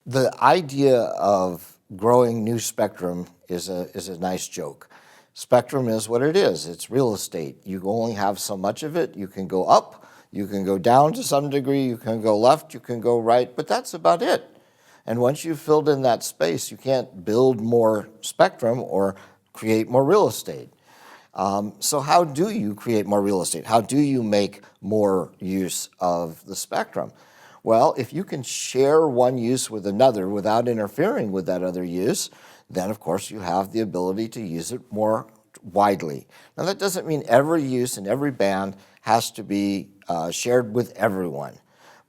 The idea of growing new spectrum is a nice joke. Spectrum is what it is. It's real estate. You only have so much of it. You can go up, you can go down to some degree, you can go left, you can go right, but that's about it. And once you've filled in that space, you can't build more spectrum or create more real estate. So how do you create more real estate? How do you make more use of the spectrum? Well, if you can share one use with another without interfering with that other use, then of course you have the ability to use it more widely. Now that doesn't mean every use in every band has to be shared with everyone,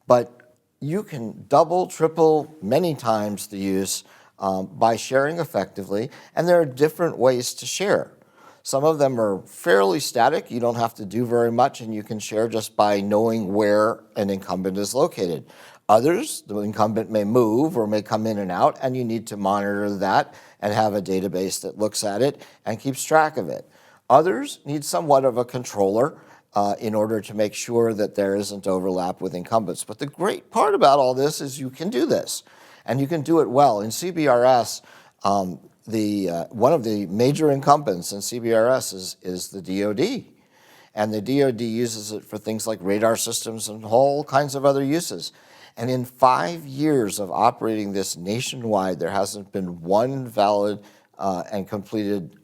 but you can double, triple, many times the use by sharing effectively, and there are different ways to share. Some of them are fairly static. You don't have to do very much, and you can share just by knowing where an incumbent is located. Others, the incumbent may move or may come in and out, and you need to monitor that and have a database that looks at it and keeps track of it. Others need somewhat of a controller in order to make sure that there isn't overlap with incumbents. But the great part about all this is you can do this, and you can do it well. In CBRS, one of the major incumbents in CBRS is the DoD. And the DoD uses it for things like radar systems and whole kinds of other uses. And in 5 years of operating this nationwide, there hasn't been one valid and completed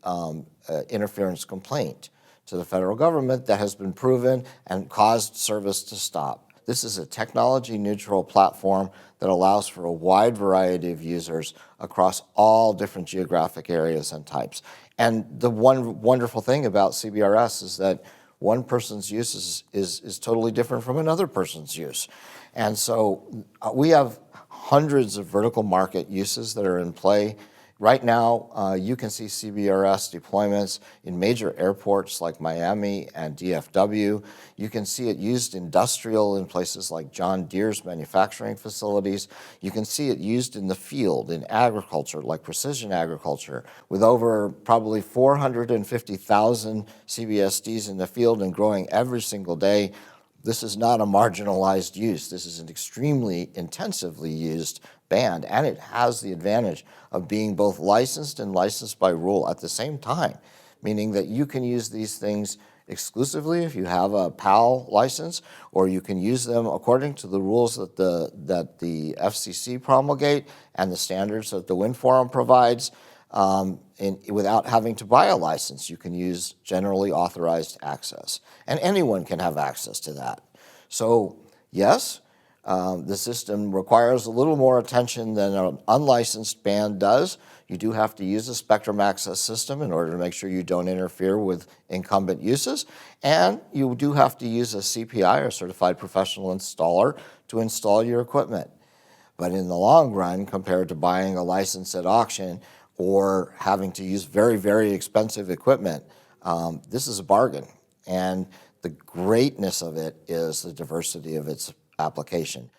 interference complaint to the federal government that has been proven and caused service to stop. This is a technology-neutral platform that allows for a wide variety of users across all different geographic areas and types. And the one wonderful thing about CBRS is that one person's use is totally different from another person's use. And so we have hundreds of vertical market uses that are in play. Right now, you can see CBRS deployments in major airports like Miami and DFW. You can see it used industrial in places like John Deere's manufacturing facilities. You can see it used in the field, in agriculture, like precision agriculture, with over probably 450,000 CBSDs in the field and growing every single day. This is not a marginalized use. This is an extremely intensively used band, and it has the advantage of being both licensed and licensed by rule at the same time, meaning that you can use these things exclusively if you have a PAL license, or you can use them according to the rules that the FCC promulgate and the standards that the Wind Forum provides, without having to buy a license. You can use generally authorized access, and anyone can have access to that. So yes, the system requires a little more attention than an unlicensed band does. You do have to use a spectrum access system in order to make sure you don't interfere with incumbent uses, and you do have to use a CPI, or Certified Professional Installer, to install your equipment. But in the long run, compared to buying a license at auction or having to use very, very expensive equipment, this is a bargain. And the greatness of it is the diversity of its application.